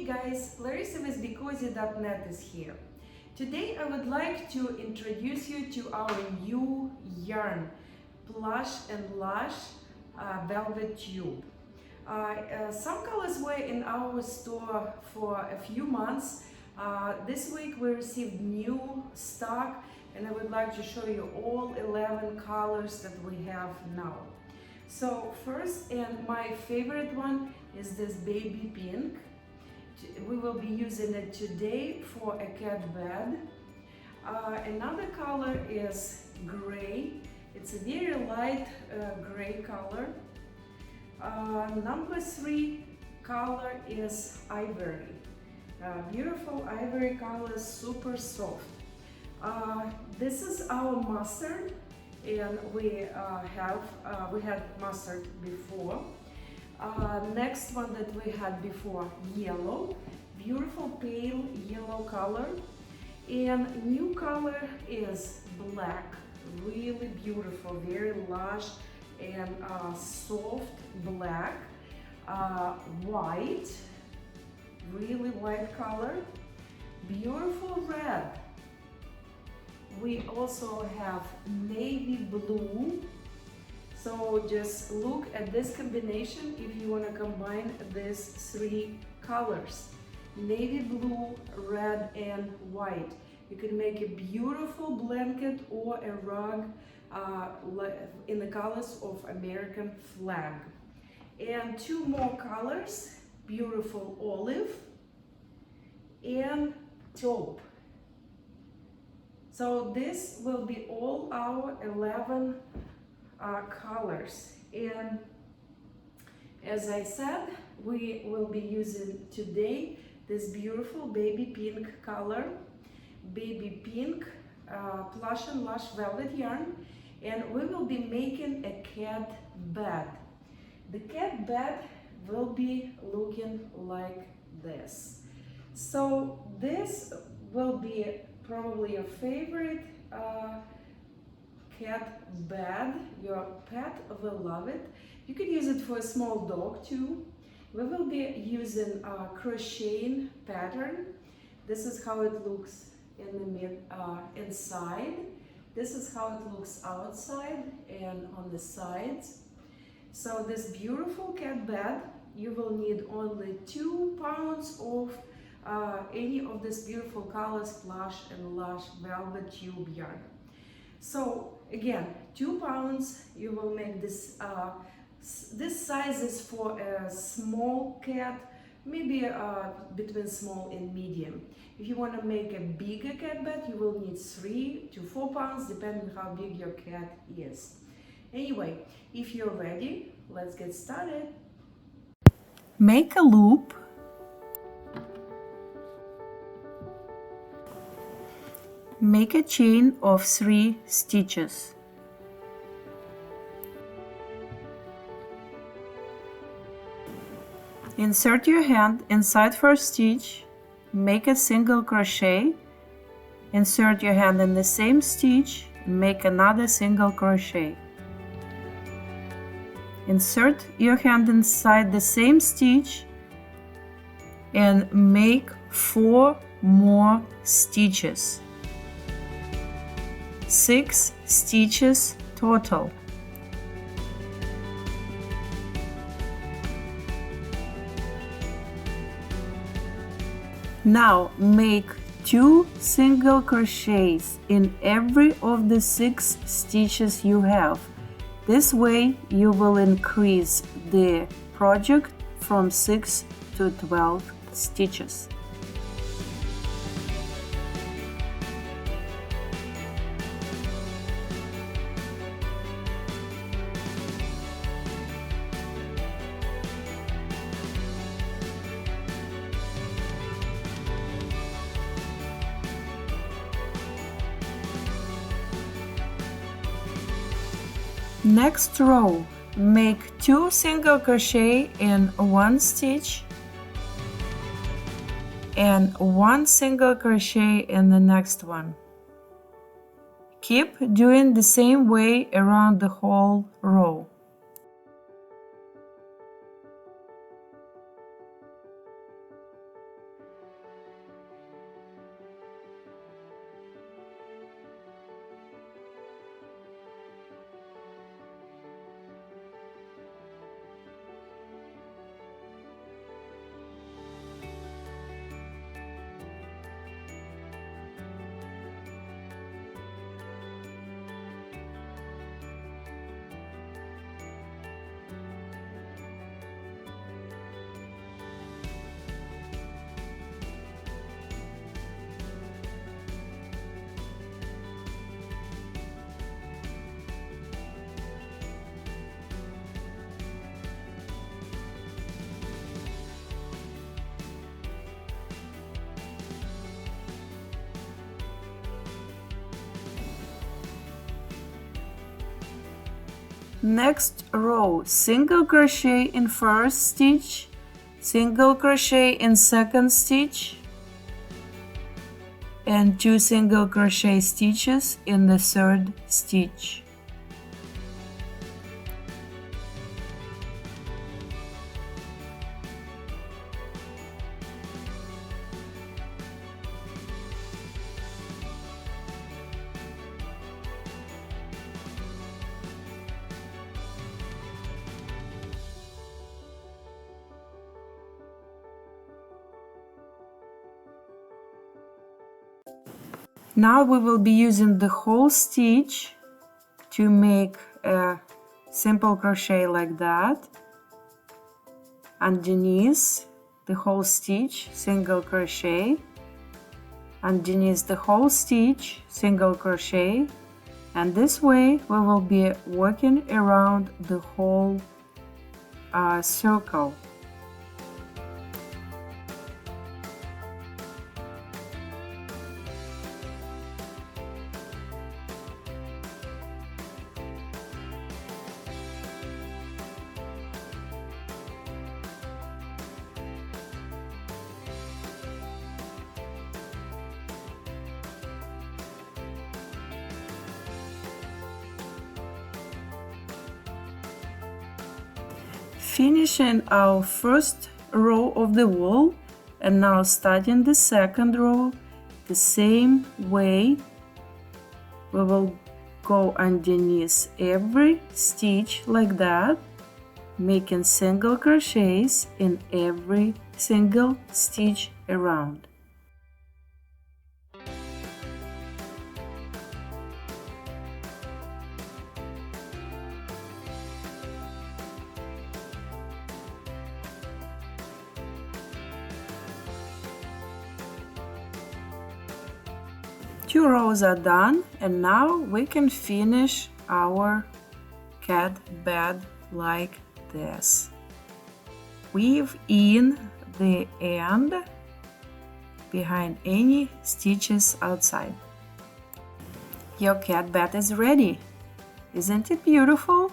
guys, LarissaWithBecauseY.net is here. Today I would like to introduce you to our new yarn, Plush and Lush Velvet Tube. Some colors were in our store for a few months. This week we received new stock and I would like to show you all 11 colors that we have now. So first, and my favorite one is this baby pink. We will be using it today for a cat bed. Another color is gray. It's a very light gray color. Number 3 color is ivory. Beautiful ivory color, super soft. This is our mustard, and we had mustard before. Next one that we had before, yellow, beautiful pale yellow color. And new color is black, really beautiful, very lush and soft black. White, really light color, beautiful red. We also have navy blue. So just look at this combination if you want to combine these 3 colors, navy blue, red and white. You can make a beautiful blanket or a rug in the colors of American flag. And 2 more colors, beautiful olive and taupe. So this will be all our 11 colors, and as I said, we will be using today this beautiful baby pink color, baby pink Plush and Lush velvet yarn, and we will be making a cat bed. The cat bed will be looking like this. So this will be probably your favorite cat bed. Your pet will love it. You can use it for a small dog too. We will be using a crocheting pattern. This is how it looks in the inside. This is how it looks outside and on the sides. So this beautiful cat bed, you will need only 2 pounds of any of these beautiful colors, Plush and Lush velvet tube yarn. So again, 2 pounds, you will make this. This size is for a small cat, maybe between small and medium. If you want to make a bigger cat bed, you will need 3 to 4 pounds, depending how big your cat is. Anyway, if you're ready, let's get started. Make a loop. Make a chain of 3 stitches. Insert your hand inside first stitch, make a single crochet, insert your hand in the same stitch, make another single crochet. Insert your hand inside the same stitch and make 4 more stitches. 6 stitches total. Now make 2 single crochets in every of the 6 stitches you have. This way you will increase the project from 6 to 12 stitches. Next row, make 2 single crochet in 1 stitch and 1 single crochet in the next one. Keep doing the same way around the whole row. Next row, single crochet in first stitch, single crochet in second stitch, and 2 single crochet stitches in the third stitch. Now we will be using the whole stitch to make a simple crochet like that. Underneath the whole stitch, single crochet. Underneath the whole stitch, single crochet. And this way we will be working around the whole circle. Finishing our first row of the wall, and now starting the second row the same way. We will go underneath every stitch like that, making single crochets in every single stitch around. Two rows are done, and now we can finish our cat bed like this. Weave in the end behind any stitches outside. Your cat bed is ready. Isn't it beautiful?